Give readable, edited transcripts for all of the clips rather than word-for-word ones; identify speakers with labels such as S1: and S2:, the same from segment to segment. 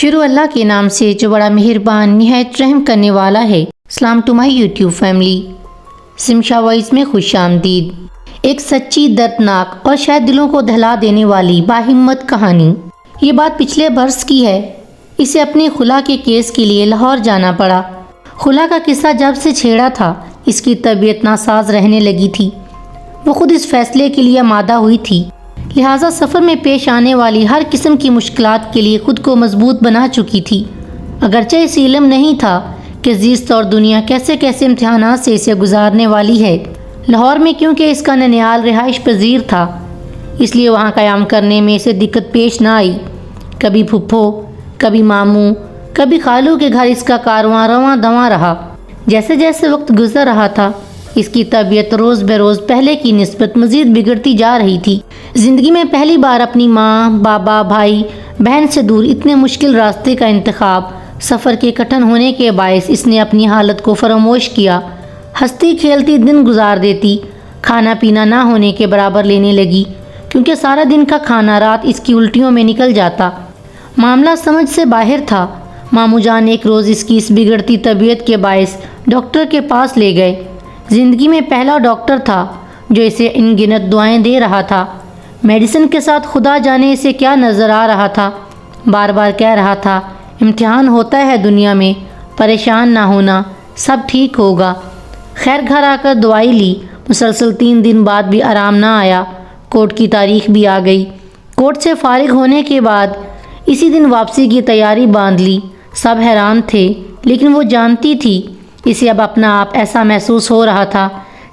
S1: شروع اللہ کے نام سے جو بڑا مہربان نہایت رحم کرنے والا ہے۔ السلام ٹو مائی یوٹیوب فیملی۔ سمشا وائس میں خوش آمدید۔ ایک سچی، دردناک اور شاید دلوں کو دہلا دینے والی باہمت کہانی۔ یہ بات پچھلے برس کی ہے۔ اسے اپنے خلا کے کیس کے لیے لاہور جانا پڑا۔ خلا کا قصہ جب سے چھیڑا تھا اس کی طبیعت ناساز رہنے لگی تھی۔ وہ خود اس فیصلے کے لیے آمادہ ہوئی تھی، لہٰذا سفر میں پیش آنے والی ہر قسم کی مشکلات کے لیے خود کو مضبوط بنا چکی تھی۔ اگرچہ اسے علم نہیں تھا کہ زیست اور دنیا کیسے کیسے امتحانات سے اسے گزارنے والی ہے۔ لاہور میں کیونکہ اس کا ننیال رہائش پذیر تھا، اس لیے وہاں قیام کرنے میں اسے دقت پیش نہ آئی۔ کبھی پھپھو، کبھی ماموں، کبھی خالو کے گھر اس کا کارواں رواں دواں رہا۔ جیسے جیسے وقت گزر رہا تھا اس کی طبیعت روز بروز پہلے کی نسبت مزید بگڑتی جا رہی تھی۔ زندگی میں پہلی بار اپنی ماں، بابا، بھائی، بہن سے دور اتنے مشکل راستے کا انتخاب سفر کے کٹھن ہونے کے باعث اس نے اپنی حالت کو فراموش کیا۔ ہنستی کھیلتی دن گزار دیتی، کھانا پینا نہ ہونے کے برابر لینے لگی، کیونکہ سارا دن کا کھانا رات اس کی الٹیوں میں نکل جاتا۔ معاملہ سمجھ سے باہر تھا۔ ماموں جان ایک روز اس کی اس بگڑتی طبیعت کے باعث ڈاکٹر کے پاس لے گئے۔ زندگی میں پہلا ڈاکٹر تھا جو اسے ان گنت دعائیں دے رہا تھا۔ میڈیسن کے ساتھ خدا جانے اسے کیا نظر آ رہا تھا۔ بار بار کہہ رہا تھا، امتحان ہوتا ہے دنیا میں، پریشان نہ ہونا، سب ٹھیک ہوگا۔ خیر گھر آ کر دوائی لی، مسلسل 3 دن بعد بھی آرام نہ آیا۔ کورٹ کی تاریخ بھی آ گئی۔ کورٹ سے فارغ ہونے کے بعد اسی دن واپسی کی تیاری باندھ لی۔ سب حیران تھے، لیکن وہ جانتی تھی اسے اب اپنا آپ ایسا محسوس ہو رہا تھا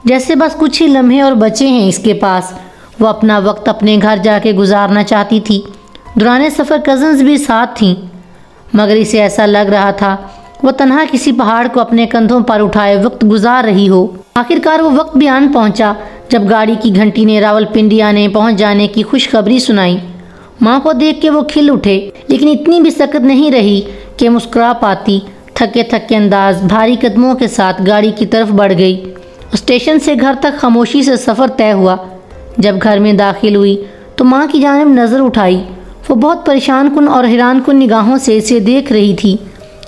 S1: جیسے بس کچھ ہی لمحے اور بچے ہیں اس کے پاس۔ وہ اپنا وقت اپنے گھر جا کے گزارنا چاہتی تھی۔ دوران سفر کزنز بھی ساتھ تھیں، مگر اسے ایسا لگ رہا تھا وہ تنہا کسی پہاڑ کو اپنے کندھوں پر اٹھائے وقت گزار رہی ہو۔ آخرکار وہ وقت بھی آن پہنچا جب گاڑی کی گھنٹی نے راولپنڈی آنے پہنچ جانے کی خوشخبری سنائی۔ ماں کو دیکھ کے وہ کھل اٹھے، لیکن اتنی بھی سکت نہیں رہی کہ مسکرا پاتی۔ تھکے تھکے انداز بھاری قدموں کے ساتھ گاڑی کی طرف بڑھ گئی۔ اسٹیشن سے گھر تک خاموشی سے سفر طے ہوا۔ جب گھر میں داخل ہوئی تو ماں کی جانب نظر اٹھائی۔ وہ بہت پریشان کن اور حیران کن نگاہوں سے اسے دیکھ رہی تھی۔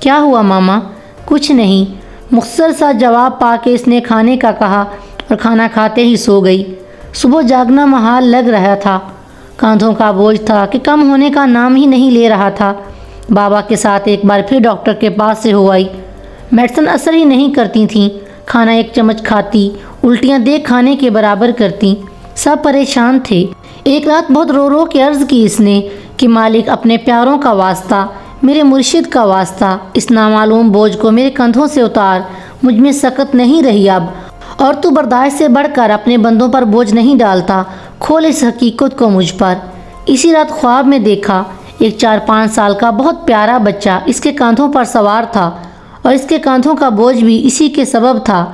S1: کیا ہوا ماما؟ کچھ نہیں، مختصر سا جواب پا کے اس نے کھانے کا کہا اور کھانا کھاتے ہی سو گئی۔ صبح جاگنا محال لگ رہا تھا۔ کاندھوں کا بوجھ تھا کہ کم ہونے کا نام ہی نہیں لے رہا تھا۔ بابا کے ساتھ ایک بار پھر ڈاکٹر کے پاس سے ہو آئی۔ میڈیسن اثر ہی نہیں کرتی تھیں۔ کھانا 1 چمچ کھاتی، الٹیاں دیکھ کھانے کے برابر کرتی۔ سب پریشان تھے۔ ایک رات بہت رو رو کے عرض کی اس نے کہ مالک اپنے پیاروں کا واسطہ، میرے مرشد کا واسطہ، اس نامعلوم بوجھ کو میرے کندھوں سے اتار، مجھ میں سکت نہیں رہی اب، اور تو برداشت سے بڑھ کر اپنے بندوں پر بوجھ نہیں ڈالتا، کھول اس حقیقت کو مجھ پر۔ اسی رات خواب میں دیکھا ایک 4-5 سال کا بہت پیارا بچہ اس کے کاندھوں پر سوار تھا، اور اس کے کاندھوں کا بوجھ بھی اسی کے سبب تھا۔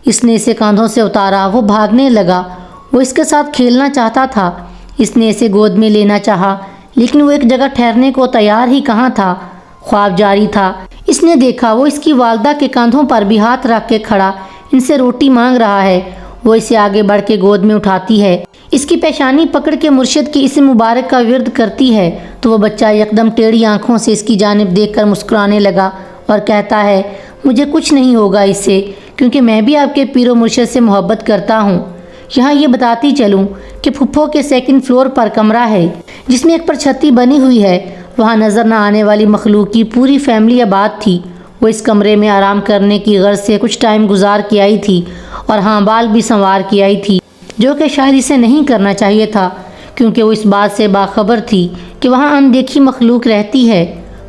S1: اس نے اسے کاندھوں سے اتارا، وہ بھاگنے لگا۔ وہ اس کے ساتھ کھیلنا چاہتا تھا، اس نے اسے گود میں لینا چاہا، لیکن وہ ایک جگہ ٹھہرنے کو تیار ہی کہاں تھا۔ خواب جاری تھا۔ اس نے دیکھا وہ اس کی والدہ کے کاندھوں پر بھی ہاتھ رکھ کے کھڑا ان سے روٹی مانگ رہا ہے۔ وہ اسے آگے بڑھ کے گود میں اٹھاتی ہے، اس کی پیشانی پکڑ کے مرشد کی اسم مبارک کا ورد کرتی ہے تو وہ بچہ یکدم ٹیڑھی آنکھوں سے اس کی جانب دیکھ کر مسکرانے لگا اور کہتا ہے، مجھے کچھ نہیں ہوگا اس سے، کیونکہ میں بھی آپ کے پیر و مرشد سے محبت کرتا ہوں۔ یہاں یہ بتاتی چلوں کہ پھپھو کے 2nd فلور پر کمرہ ہے جس میں ایک پرچھتی بنی ہوئی ہے۔ وہاں نظر نہ آنے والی مخلوق کی پوری فیملی آباد تھی۔ وہ اس کمرے میں آرام کرنے کی غرض سے کچھ ٹائم گزار کے آئی تھی، اور ہاں بال بھی سنوار کے آئی تھی، جو کہ شاید اسے نہیں کرنا چاہیے تھا، کیونکہ وہ اس بات سے باخبر تھی کہ وہاں اندیکھی مخلوق رہتی ہے۔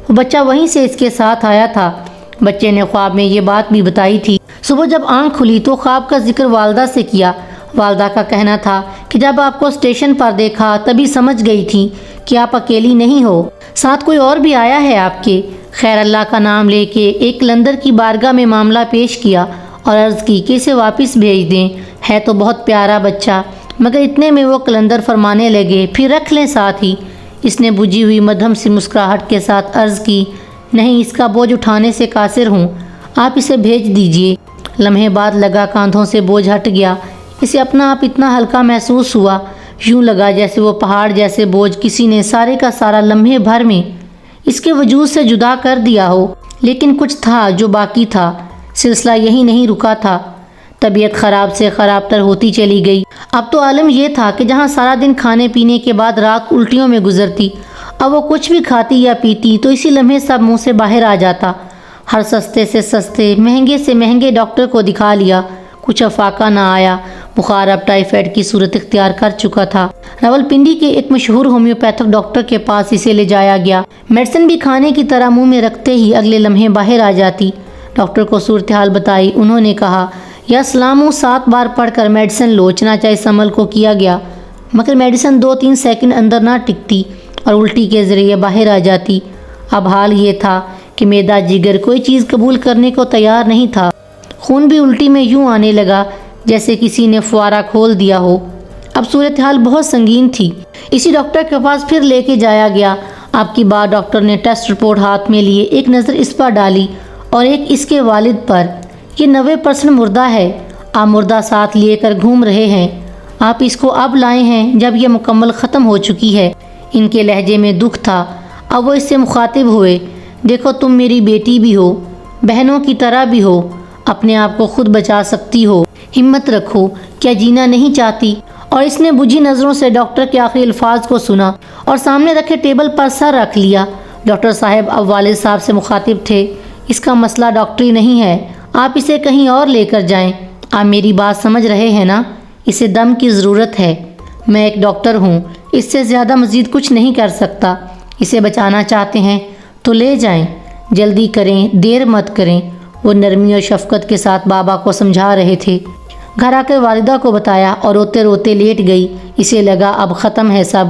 S1: وہ بچہ وہیں سے اس کے ساتھ آیا تھا۔ بچے نے خواب میں یہ بات بھی بتائی تھی۔ صبح جب آنکھ کھلی تو خواب کا ذکر والدہ سے کیا۔ والدہ کا کہنا تھا کہ جب آپ کو اسٹیشن پر دیکھا تبھی سمجھ گئی تھی کہ آپ اکیلی نہیں ہو، ساتھ کوئی اور بھی آیا ہے آپ کے۔ خیر اللہ کا نام لے کے ایک کلندر کی بارگاہ میں معاملہ پیش کیا اور عرض کی کہ اسے واپس بھیج دیں، ہے تو بہت پیارا بچہ۔ مگر اتنے میں وہ کلندر فرمانے لگے، پھر رکھ لیں ساتھ ہی۔ اس نے بجھی ہوئی مدھم سی مسکراہٹ کے ساتھ عرض کی، نہیں، اس کا بوجھ اٹھانے سے قاصر ہوں، آپ اسے بھیج دیجئے۔ لمحے بعد لگا کاندھوں سے بوجھ ہٹ گیا۔ اسے اپنا آپ اتنا ہلکا محسوس ہوا، یوں لگا جیسے وہ پہاڑ جیسے بوجھ کسی نے سارے کا سارا لمحے بھر میں اس کے وجود سے جدا کر دیا ہو، لیکن کچھ تھا جو باقی تھا۔ سلسلہ یہی نہیں رکا تھا، طبیعت خراب سے خراب تر ہوتی چلی گئی۔ اب تو عالم یہ تھا کہ جہاں سارا دن کھانے پینے کے بعد رات الٹیوں میں گزرتی، اب وہ کچھ بھی کھاتی یا پیتی تو اسی لمحے سب منہ سے باہر آ جاتا۔ ہر سستے سے سستے، مہنگے سے مہنگے ڈاکٹر کو دکھا لیا، کچھ افاقہ نہ آیا۔ بخار اب ٹائیفائڈ کی صورت اختیار کر چکا تھا۔ راولپنڈی کے ایک مشہور ہومیوپیتھک ڈاکٹر کے پاس اسے لے جایا گیا۔ میڈیسن بھی کھانے کی طرح منہ میں رکھتے ہی اگلے لمحے باہر آ جاتی۔ ڈاکٹر کو صورتحال بتائی۔ انہوں نے کہا، یا سلاموں 7 بار پڑھ کر میڈیسن لو، چنانچہ اس عمل کو کیا گیا، مگر میڈیسن 2-3 سیکنڈ اندر نہ ٹکتی اور الٹی کے ذریعے باہر آ جاتی۔ اب حال یہ تھا کہ معدہ جگر کوئی چیز قبول کرنے کو تیار نہیں تھا۔ خون بھی الٹی میں یوں آنے لگا جیسے کسی نے فوارہ کھول دیا ہو۔ اب صورتحال بہت سنگین تھی۔ اسی ڈاکٹر کے پاس پھر لے کے جایا گیا۔ اب کی بار ڈاکٹر نے ٹیسٹ رپورٹ ہاتھ میں لیے، ایک نظر اس پر ڈالی اور ایک اس کے والد پر۔ یہ 90% مردہ ہے، آپ مردہ ساتھ لیے کر گھوم رہے ہیں، آپ اس کو اب لائے ہیں جب یہ مکمل ختم ہو چکی ہے۔ ان کے لہجے میں دکھ تھا۔ اب وہ اس سے مخاطب ہوئے، دیکھو تم میری بیٹی بھی ہو، بہنوں کی طرح بھی ہو، اپنے آپ کو خود بچا سکتی ہو، ہمت رکھو، کیا جینا نہیں چاہتی؟ اور اس نے بجھی نظروں سے ڈاکٹر کے آخری الفاظ کو سنا اور سامنے رکھے ٹیبل پر سر رکھ لیا۔ ڈاکٹر صاحب اب والد صاحب سے مخاطب تھے، اس کا مسئلہ ڈاکٹری نہیں ہے، آپ اسے کہیں اور لے کر جائیں۔ آپ میری بات سمجھ رہے ہیں نا؟ اسے دم کی ضرورت ہے، میں ایک ڈاکٹر ہوں، اس سے زیادہ مزید کچھ نہیں کر سکتا۔ اسے بچانا چاہتے ہیں تو لے جائیں، جلدی کریں، دیر مت کریں۔ وہ نرمی اور شفقت کے ساتھ بابا کو سمجھا رہے تھے۔ گھر آ کر والدہ کو بتایا اور روتے روتے لیٹ گئی۔ اسے لگا اب ختم ہے سب،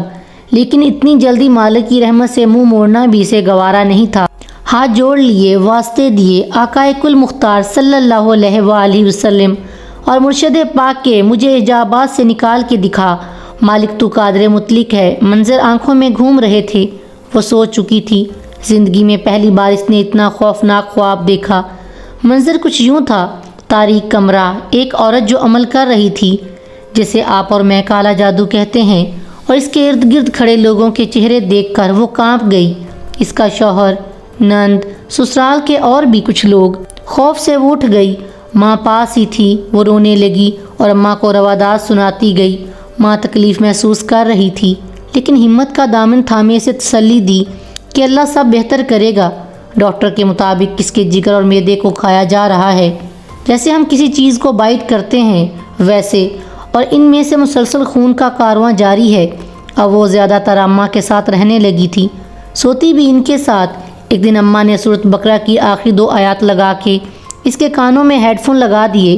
S1: لیکن اتنی جلدی مالک کی رحمت سے منہ موڑنا بھی اسے گوارا نہیں تھا۔ ہاتھ جوڑ لیے، واسطے دیے، آقائے کل مختار صلی اللہ علیہ وآلہ وسلم اور مرشد پاک کے، مجھے حجابات سے نکال کے دکھا، مالک تو قادر مطلق ہے۔ منظر آنکھوں میں گھوم رہے تھے۔ وہ سو چکی تھی۔ زندگی میں پہلی بار اس نے اتنا خوفناک خواب دیکھا۔ منظر کچھ یوں تھا، تاریک کمرہ، ایک عورت جو عمل کر رہی تھی جسے آپ اور میں کالا جادو کہتے ہیں، اور اس کے ارد گرد کھڑے لوگوں کے چہرے دیکھ کر وہ کانپ گئی۔ اس کا شوہر، نند، سسرال کے اور بھی کچھ لوگ۔ خوف سے وہ اٹھ گئی۔ ماں پاس ہی تھی، وہ رونے لگی اور اماں کو روادات سناتی گئی۔ ماں تکلیف محسوس کر رہی تھی، لیکن ہمت کا دامن تھامے اسے تسلی دی کہ اللہ سب بہتر کرے گا۔ ڈاکٹر کے مطابق کس کے جگر اور معدے کو کھایا جا رہا ہے، جیسے ہم کسی چیز کو بائٹ کرتے ہیں ویسے، اور ان میں سے مسلسل خون کا کارواں جاری ہے۔ اب وہ زیادہ تر اماں کے ساتھ رہنے لگی تھی، سوتی بھی ان کے ساتھ۔ ایک دن اماں نے سورۃ بقرہ کی آخری 2 آیات لگا کے اس کے کانوں میں ہیڈ فون لگا دیے۔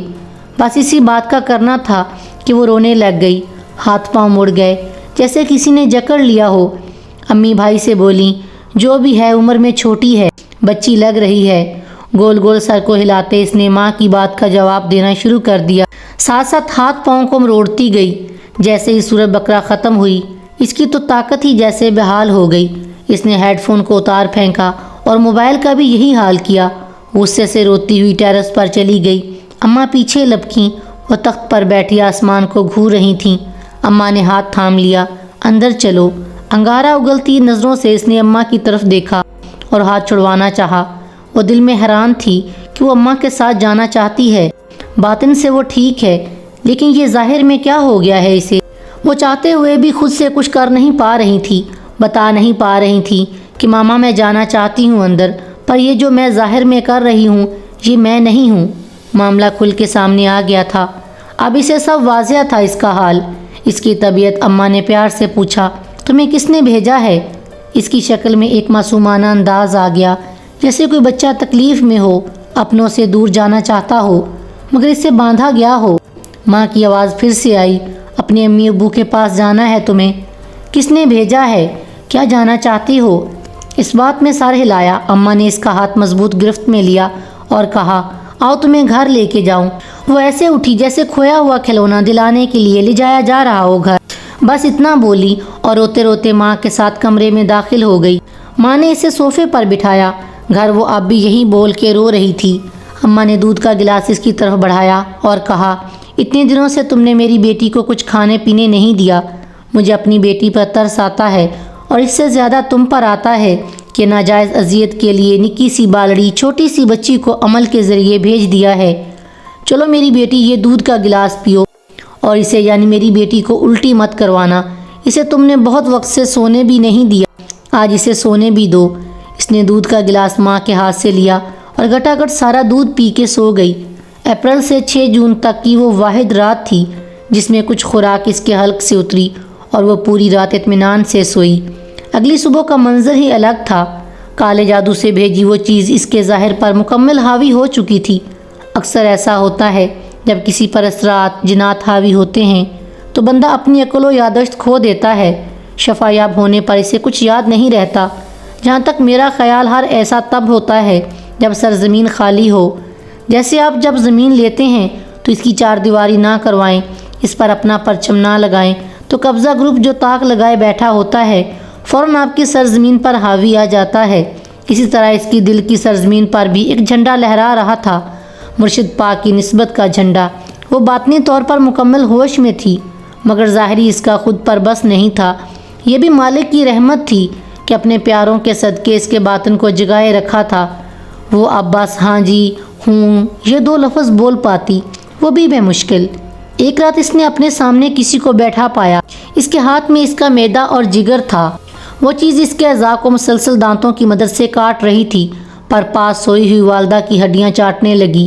S1: بس اسی بات کا کرنا تھا کہ وہ رونے لگ گئی۔ ہاتھ پاؤں مڑ گئے جیسے کسی نے جکڑ لیا ہو۔ امی بھائی سے بولیں، جو بھی ہے عمر میں چھوٹی ہے، بچی لگ رہی ہے۔ گول گول سر کو ہلاتے اس نے ماں کی بات کا جواب دینا شروع کر دیا، ساتھ ساتھ ہاتھ پاؤں کو مروڑتی گئی۔ جیسے ہی سورۃ بقرہ ختم ہوئی، اس کی تو طاقت ہی جیسے بحال ہو گئی۔ اس نے ہیڈ فون کو اتار پھینکا اور موبائل کا بھی یہی حال کیا۔ غصے سے روتی ہوئی ٹیرس پر چلی گئی۔ اماں پیچھے لپکیں اور تخت پر بیٹھی آسمان کو گھور رہی تھیں۔ اماں نے ہاتھ تھام لیا، اندر چلو۔ انگارہ اگلتی نظروں سے اس نے اماں کی طرف دیکھا اور ہاتھ چھڑوانا چاہا۔ وہ دل میں حیران تھی کہ وہ اماں کے ساتھ جانا چاہتی ہے۔ باطن سے وہ ٹھیک ہے، لیکن یہ ظاہر میں کیا ہو گیا ہے اسے؟ وہ چاہتے ہوئے بھی خود سے کچھ کر نہیں پا رہی تھی، بتا نہیں پا رہی تھی کہ ماما میں جانا چاہتی ہوں اندر، پر یہ جو میں ظاہر میں کر رہی ہوں یہ میں نہیں ہوں۔ معاملہ کھل کے سامنے آ گیا تھا۔ اب اسے سب واضح تھا اس کا حال۔ اس کی طبیعت، اماں نے پیار سے پوچھا، تمہیں کس نے بھیجا ہے؟ اس کی شکل میں ایک معصومانہ انداز آ گیا، جیسے کوئی بچہ تکلیف میں ہو، اپنوں سے دور جانا چاہتا ہو مگر اس سے باندھا گیا ہو۔ ماں کی آواز پھر سے آئی، اپنے امی ابو کے پاس جانا ہے تمہیں؟ کس نے بھیجا ہے؟ کیا جانا چاہتی ہو؟ اس بات میں سر ہلایا۔ اماں نے اس کا ہاتھ مضبوط گرفت میں لیا اور کہا، آؤ تمہیں گھر لے کے جاؤں۔ وہ ایسے اٹھی جیسے کھویا ہوا کھلونا دلانے کے لیے لے جایا جا رہا ہو گھر۔ بس اتنا بولی اور روتے روتے ماں کے ساتھ کمرے میں داخل ہو گئی۔ ماں نے اسے صوفے پر بٹھایا۔ گھر وہ اب بھی یہی بول کے رو رہی تھی۔ اماں نے دودھ کا گلاس اس کی طرف بڑھایا اور کہا، اتنے دنوں سے تم نے میری بیٹی کو کچھ کھانے پینے نہیں دیا۔ مجھے اپنی بیٹی پر ترس آتا ہے اور اس سے زیادہ تم پر آتا ہے کہ ناجائز اذیت کے لیے نکی سی بالڑی چھوٹی سی بچی کو عمل کے ذریعے بھیج دیا ہے۔ چلو میری بیٹی یہ دودھ کا گلاس پیو، اور اسے یعنی میری بیٹی کو الٹی مت کروانا، اسے تم نے بہت وقت سے سونے بھی نہیں دیا، آج اسے سونے بھی دو۔ اس نے دودھ کا گلاس ماں کے ہاتھ سے لیا اور گٹا گٹ سارا دودھ پی کے سو گئی۔ اپریل سے 6 جون تک کی وہ واحد رات تھی جس میں کچھ خوراک اس کے حلق سے اتری اور وہ پوری رات اطمینان سے سوئی۔ اگلی صبح کا منظر ہی الگ تھا۔ کالے جادو سے بھیجی وہ چیز اس کے ظاہر پر مکمل حاوی ہو چکی تھی۔ اکثر ایسا ہوتا ہے جب کسی پر اثرات جنات حاوی ہوتے ہیں تو بندہ اپنی عقل و یادداشت کھو دیتا ہے۔ شفا یاب ہونے پر اسے کچھ یاد نہیں رہتا۔ جہاں تک میرا خیال ہر ایسا تب ہوتا ہے جب سرزمین خالی ہو۔ جیسے آپ جب زمین لیتے ہیں تو اس کی 4 دیواری نہ کروائیں، اس پر اپنا پرچم نہ لگائیں، تو قبضہ گروپ جو طاق لگائے بیٹھا ہوتا ہے فوراً آپ کی سرزمین پر حاوی آ جاتا ہے۔ اسی طرح اس کی دل کی سرزمین پر بھی ایک جھنڈا لہرا رہا تھا، مرشد پاک کی نسبت کا جھنڈا۔ وہ باطنی طور پر مکمل ہوش میں تھی مگر ظاہری اس کا خود پر بس نہیں تھا۔ یہ بھی مالک کی رحمت تھی کہ اپنے پیاروں کے صدقے اس کے باطن کو جگائے رکھا تھا۔ وہ اب بس ہاں جی ہوں یہ 2 لفظ بول پاتی، وہ بھی بے مشکل۔ ایک رات اس نے اپنے سامنے کسی کو بیٹھا پایا۔ اس کے ہاتھ میں اس کا معدہ اور جگر تھا۔ وہ چیز اس کے اعضاء کو مسلسل دانتوں کی مدد سے کاٹ رہی تھی، پر پاس سوئی ہوئی والدہ کی ہڈیاں چاٹنے لگی۔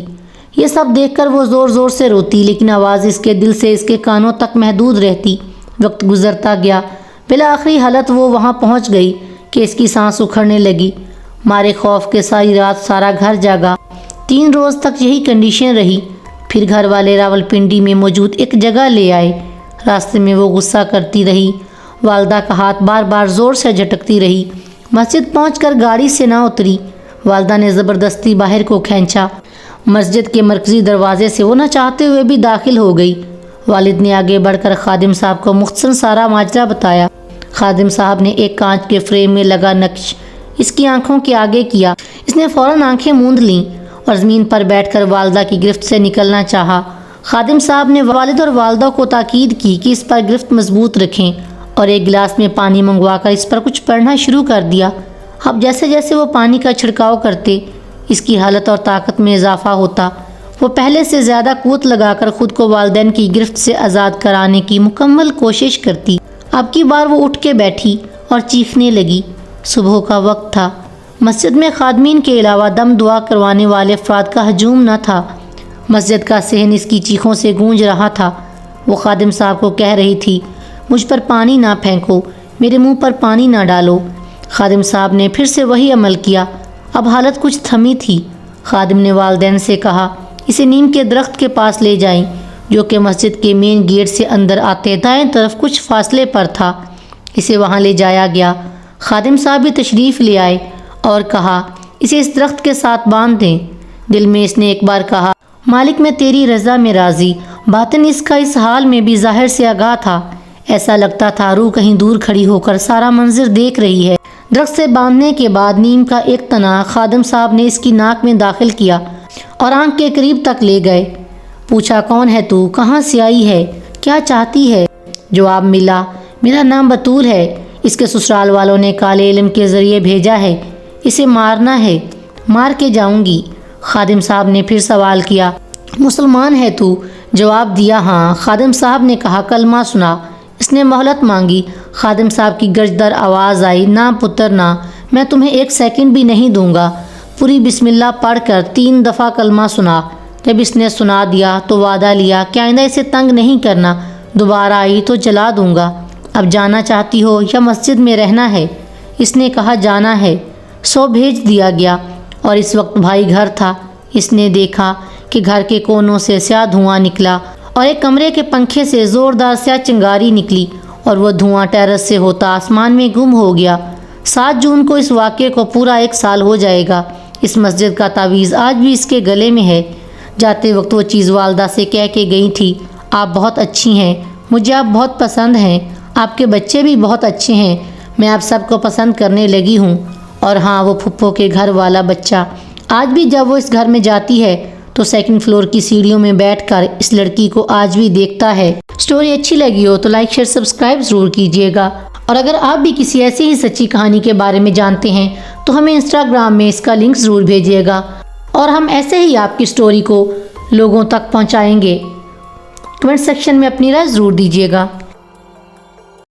S1: یہ سب دیکھ کر وہ زور زور سے روتی، لیکن آواز اس کے دل سے اس کے کانوں تک محدود رہتی۔ وقت گزرتا گیا، بالآخری حالت وہ وہاں پہنچ گئی کہ اس کی سانس اکھڑنے لگی۔ مارے خوف کے ساری رات سارا گھر جاگا۔ 3 روز تک یہی کنڈیشن رہی۔ پھر گھر والے راولپنڈی میں موجود ایک جگہ لے آئے۔ راستے میں وہ غصہ کرتی رہی، والدہ کا ہاتھ بار بار زور سے جھٹکتی رہی۔ مسجد پہنچ کر گاڑی سے نہ اتری، والدہ نے زبردستی باہر کو کھینچا۔ مسجد کے مرکزی دروازے سے وہ نہ چاہتے ہوئے بھی داخل ہو گئی۔ والد نے آگے بڑھ کر خادم صاحب کو مختصر سارا ماجرا بتایا۔ خادم صاحب نے ایک کانچ کے فریم میں لگا نقش اس کی آنکھوں کے آگے کیا۔ اس نے فوراً آنکھیں موند لیں اور زمین پر بیٹھ کر والدہ کی گرفت سے نکلنا چاہا۔ خادم صاحب نے والد اور والدہ کو تاکید کی کہ اس پر گرفت مضبوط رکھیں اور ایک گلاس میں پانی منگوا کر اس پر کچھ پڑھنا شروع کر دیا۔ اب جیسے جیسے وہ پانی کا چھڑکاؤ کرتے اس کی حالت اور طاقت میں اضافہ ہوتا۔ وہ پہلے سے زیادہ قوت لگا کر خود کو والدین کی گرفت سے آزاد کرانے کی مکمل کوشش کرتی۔ اب کی بار وہ اٹھ کے بیٹھی اور چیخنے لگی۔ صبح کا وقت تھا۔ مسجد میں خادمین کے علاوہ دم دعا کروانے والے افراد کا ہجوم نہ تھا۔ مسجد کا صحن اس کی چیخوں سے گونج رہا تھا۔ وہ خادم صاحب کو کہہ رہی تھی، مجھ پر پانی نہ پھینکو، میرے منہ پر پانی نہ ڈالو۔ خادم صاحب نے پھر سے وہی عمل کیا۔ اب حالت کچھ تھمی تھی۔ خادم نے والدین سے کہا اسے نیم کے درخت کے پاس لے جائیں جو کہ مسجد کے مین گیٹ سے اندر آتے دائیں طرف کچھ فاصلے پر تھا۔ اسے وہاں لے جایا گیا۔ خادم صاحب بھی تشریف لے آئے اور کہا اسے اس درخت کے ساتھ باندھ دیں۔ دل میں اس نے ایک بار کہا مالک میں تیری رضا میں راضی۔ باطن اس کا اس حال میں بھی ظاہر سے آگاہ تھا۔ ایسا لگتا تھا روح کہیں دور کھڑی ہو کر سارا منظر دیکھ رہی ہے۔ درخت سے باندھنے کے بعد نیم کا ایک تنا خادم صاحب نے اس کی ناک میں داخل کیا اور آنکھ کے قریب تک لے گئے۔ پوچھا کون ہے تو، کہاں سے آئی ہے، کیا چاہتی ہے؟ جواب ملا میرا نام بطول ہے، اس کے سسرال والوں نے کالے علم کے ذریعے بھیجا ہے، اسے مارنا ہے، مار کے جاؤں گی۔ خادم صاحب نے پھر سوال کیا مسلمان ہے تو؟ جواب دیا ہاں۔ خادم صاحب نے کہا کلمہ سنا۔ اس نے مہلت مانگی۔ خادم صاحب کی گرجدر آواز آئی نہ پتر نہ، میں تمہیں 1 سیکنڈ بھی نہیں دوں گا۔ پوری بسم اللہ پڑھ کر 3 دفعہ کلمہ سنا۔ جب اس نے سنا دیا تو وعدہ لیا کہ آئندہ اسے تنگ نہیں کرنا، دوبارہ آئی تو جلا دوں گا۔ اب جانا چاہتی ہو یا مسجد میں رہنا ہے؟ اس نے کہا جانا ہے۔ سو بھیج دیا گیا اور اس وقت بھائی گھر تھا۔ اس نے دیکھا کہ گھر کے کونوں سے سیاہ دھواں نکلا اور ایک کمرے کے پنکھے سے زوردار سیاہ چنگاری نکلی اور وہ دھواں ٹیرس سے ہوتا آسمان میں گم ہو گیا۔ 7 جون کو اس واقعے کو پورا 1 سال ہو جائے گا۔ اس مسجد کا تعویذ آج بھی اس کے گلے میں ہے۔ جاتے وقت وہ چیز والدہ سے کہہ کے گئی تھی آپ بہت اچھی ہیں، مجھے آپ بہت پسند ہیں، آپ کے بچے بھی بہت اچھے ہیں، میں آپ سب کو پسند کرنے لگی ہوں۔ اور ہاں وہ پھپھو کے گھر والا بچہ آج بھی جب وہ اس گھر میں جاتی ہے تو 2nd فلور کی سیڑھیوں میں بیٹھ کر اس لڑکی کو آج بھی دیکھتا ہے۔ سٹوری اچھی لگی ہو تو لائک شیئر سبسکرائب ضرور کیجیے گا، اور اگر آپ بھی کسی ایسی ہی سچی کہانی کے بارے میں جانتے ہیں تو ہمیں انسٹاگرام میں اس کا لنک ضرور بھیجیے گا اور ہم ایسے ہی آپ کی سٹوری کو لوگوں تک پہنچائیں گے۔ کمنٹ سیکشن میں اپنی رائے ضرور دیجیے گا۔